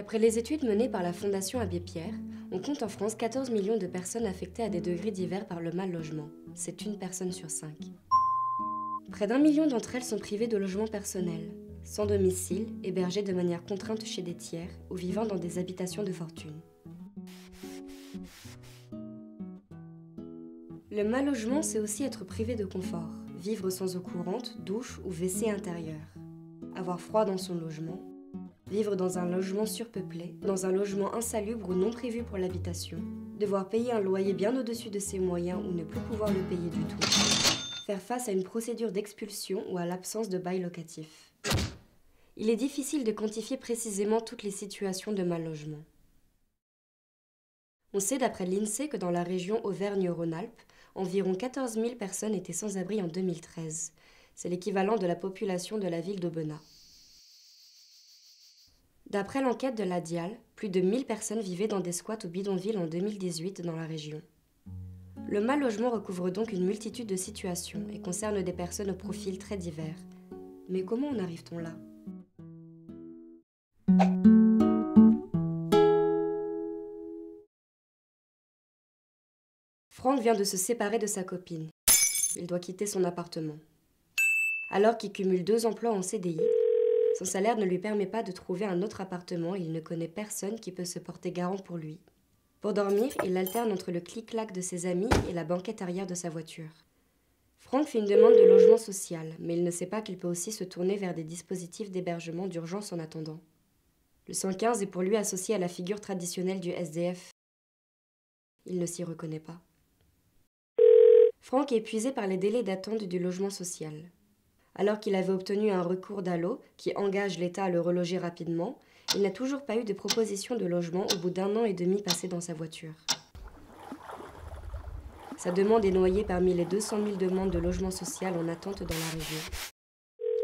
D'après les études menées par la Fondation Abbé Pierre, on compte en France 14 millions de personnes affectées à des degrés divers par le mal logement. C'est une personne sur 5. Près d'1 million d'entre elles sont privées de logement personnel, sans domicile, hébergées de manière contrainte chez des tiers ou vivant dans des habitations de fortune. Le mal logement, c'est aussi être privé de confort, vivre sans eau courante, douche ou WC intérieur, avoir froid dans son logement, vivre dans un logement surpeuplé, dans un logement insalubre ou non prévu pour l'habitation, devoir payer un loyer bien au-dessus de ses moyens ou ne plus pouvoir le payer du tout, faire face à une procédure d'expulsion ou à l'absence de bail locatif. Il est difficile de quantifier précisément toutes les situations de mal logement. On sait d'après l'INSEE que dans la région Auvergne-Rhône-Alpes, environ 14 000 personnes étaient sans abri en 2013. C'est l'équivalent de la population de la ville d'Aubenas. D'après l'enquête de la DIAL, plus de 1000 personnes vivaient dans des squats ou bidonvilles en 2018 dans la région. Le mal logement recouvre donc une multitude de situations et concerne des personnes au profil très divers. Mais comment en arrive-t-on là ? Franck vient de se séparer de sa copine. Il doit quitter son appartement. Alors qu'il cumule 2 emplois en CDI, son salaire ne lui permet pas de trouver un autre appartement et il ne connaît personne qui peut se porter garant pour lui. Pour dormir, il alterne entre le clic-clac de ses amis et la banquette arrière de sa voiture. Franck fait une demande de logement social, mais il ne sait pas qu'il peut aussi se tourner vers des dispositifs d'hébergement d'urgence en attendant. Le 115 est pour lui associé à la figure traditionnelle du SDF. Il ne s'y reconnaît pas. Franck est épuisé par les délais d'attente du logement social. Alors qu'il avait obtenu un recours d'ALLO qui engage l'État à le reloger rapidement, il n'a toujours pas eu de proposition de logement au bout d'1 an et demi passé dans sa voiture. Sa demande est noyée parmi les 200 000 demandes de logement social en attente dans la région.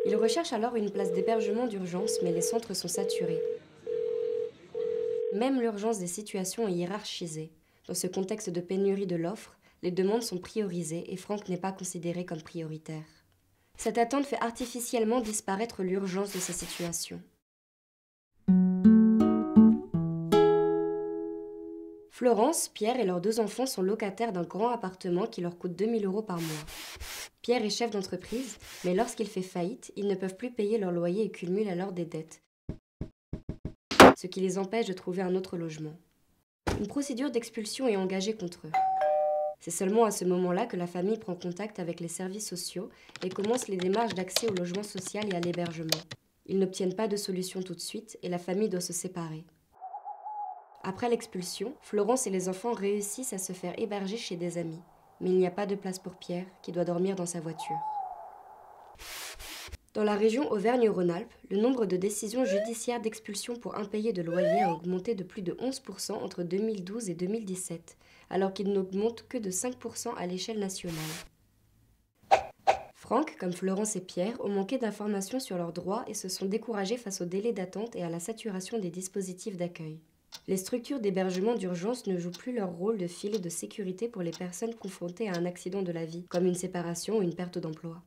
Il recherche alors une place d'hébergement d'urgence, mais les centres sont saturés. Même l'urgence des situations est hiérarchisée. Dans ce contexte de pénurie de l'offre, les demandes sont priorisées et Franck n'est pas considéré comme prioritaire. Cette attente fait artificiellement disparaître l'urgence de sa situation. Florence, Pierre et leurs 2 enfants sont locataires d'un grand appartement qui leur coûte 2 000 € par mois. Pierre est chef d'entreprise, mais lorsqu'il fait faillite, ils ne peuvent plus payer leur loyer et cumulent alors des dettes, ce qui les empêche de trouver un autre logement. Une procédure d'expulsion est engagée contre eux. C'est seulement à ce moment-là que la famille prend contact avec les services sociaux et commence les démarches d'accès au logement social et à l'hébergement. Ils n'obtiennent pas de solution tout de suite et la famille doit se séparer. Après l'expulsion, Florence et les enfants réussissent à se faire héberger chez des amis. Mais il n'y a pas de place pour Pierre, qui doit dormir dans sa voiture. Dans la région Auvergne-Rhône-Alpes, le nombre de décisions judiciaires d'expulsion pour impayés de loyer a augmenté de plus de 11% entre 2012 et 2017, alors qu'il n'augmente que de 5% à l'échelle nationale. Franck, comme Florence et Pierre, ont manqué d'informations sur leurs droits et se sont découragés face aux délais d'attente et à la saturation des dispositifs d'accueil. Les structures d'hébergement d'urgence ne jouent plus leur rôle de filet de sécurité pour les personnes confrontées à un accident de la vie, comme une séparation ou une perte d'emploi.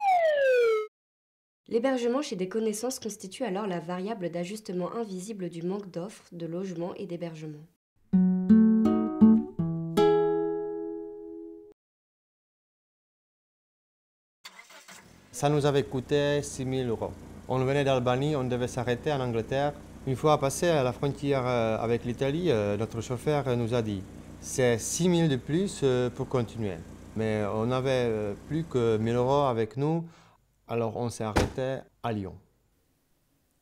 L'hébergement chez des connaissances constitue alors la variable d'ajustement invisible du manque d'offres, de logement et d'hébergement. Ça nous avait coûté 6 000 €. On venait d'Albanie, on devait s'arrêter en Angleterre. Une fois passé à la frontière avec l'Italie, notre chauffeur nous a dit « c'est 6 000 de plus pour continuer ». Mais on n'avait plus que 1 000 € avec nous, alors on s'est arrêté à Lyon.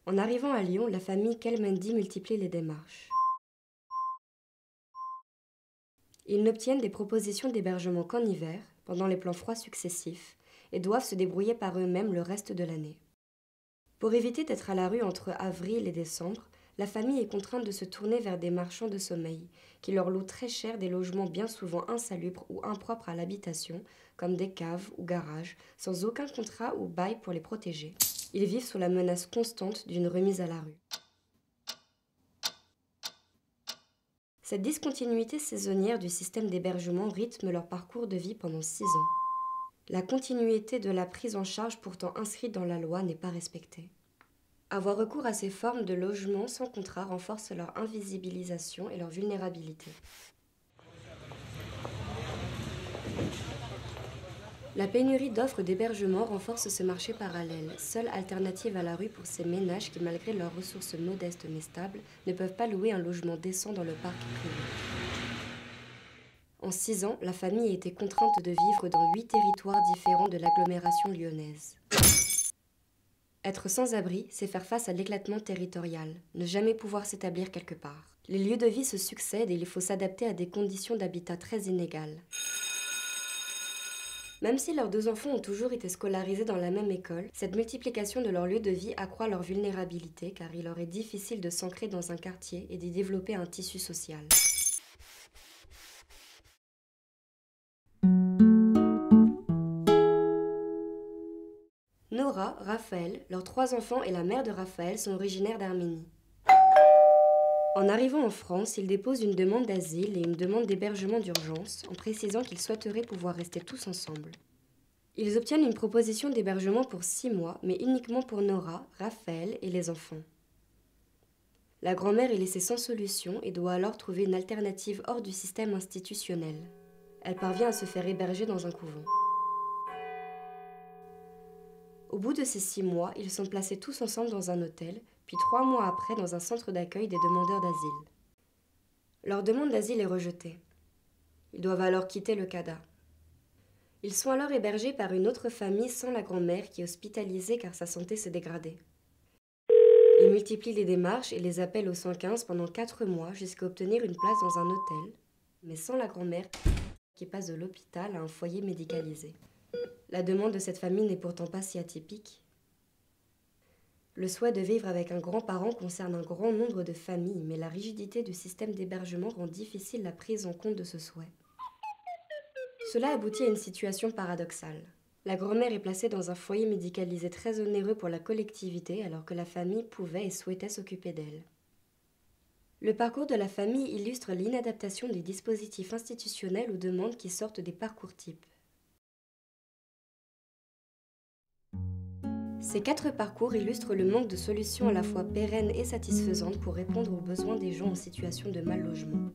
En arrivant à Lyon, la famille Kelmendi multiplie les démarches. Ils n'obtiennent des propositions d'hébergement qu'en hiver, pendant les plans froids successifs, et doivent se débrouiller par eux-mêmes le reste de l'année. Pour éviter d'être à la rue entre avril et décembre, la famille est contrainte de se tourner vers des marchands de sommeil, qui leur louent très cher des logements bien souvent insalubres ou impropres à l'habitation, comme des caves ou garages, sans aucun contrat ou bail pour les protéger. Ils vivent sous la menace constante d'une remise à la rue. Cette discontinuité saisonnière du système d'hébergement rythme leur parcours de vie pendant 6 ans. La continuité de la prise en charge pourtant inscrite dans la loi n'est pas respectée. Avoir recours à ces formes de logement sans contrat renforce leur invisibilisation et leur vulnérabilité. La pénurie d'offres d'hébergement renforce ce marché parallèle, seule alternative à la rue pour ces ménages qui, malgré leurs ressources modestes mais stables, ne peuvent pas louer un logement décent dans le parc privé. En 6 ans, la famille a été contrainte de vivre dans 8 territoires différents de l'agglomération lyonnaise. Être sans abri, c'est faire face à l'éclatement territorial, ne jamais pouvoir s'établir quelque part. Les lieux de vie se succèdent et il faut s'adapter à des conditions d'habitat très inégales. Même si leurs 2 enfants ont toujours été scolarisés dans la même école, cette multiplication de leurs lieux de vie accroît leur vulnérabilité car il leur est difficile de s'ancrer dans un quartier et d'y développer un tissu social. Nora, Raphaël, leurs 3 enfants et la mère de Raphaël sont originaires d'Arménie. En arrivant en France, ils déposent une demande d'asile et une demande d'hébergement d'urgence en précisant qu'ils souhaiteraient pouvoir rester tous ensemble. Ils obtiennent une proposition d'hébergement pour 6 mois, mais uniquement pour Nora, Raphaël et les enfants. La grand-mère est laissée sans solution et doit alors trouver une alternative hors du système institutionnel. Elle parvient à se faire héberger dans un couvent. Au bout de ces 6 mois, ils sont placés tous ensemble dans un hôtel, puis 3 mois après dans un centre d'accueil des demandeurs d'asile. Leur demande d'asile est rejetée. Ils doivent alors quitter le CADA. Ils sont alors hébergés par une autre famille sans la grand-mère qui est hospitalisée car sa santé s'est dégradée. Ils multiplient les démarches et les appels au 115 pendant 4 mois jusqu'à obtenir une place dans un hôtel, mais sans la grand-mère qui passe de l'hôpital à un foyer médicalisé. La demande de cette famille n'est pourtant pas si atypique. Le souhait de vivre avec un grand-parent concerne un grand nombre de familles, mais la rigidité du système d'hébergement rend difficile la prise en compte de ce souhait. Cela aboutit à une situation paradoxale. La grand-mère est placée dans un foyer médicalisé très onéreux pour la collectivité alors que la famille pouvait et souhaitait s'occuper d'elle. Le parcours de la famille illustre l'inadaptation des dispositifs institutionnels aux demandes qui sortent des parcours types. Ces 4 parcours illustrent le manque de solutions à la fois pérennes et satisfaisantes pour répondre aux besoins des gens en situation de mal logement.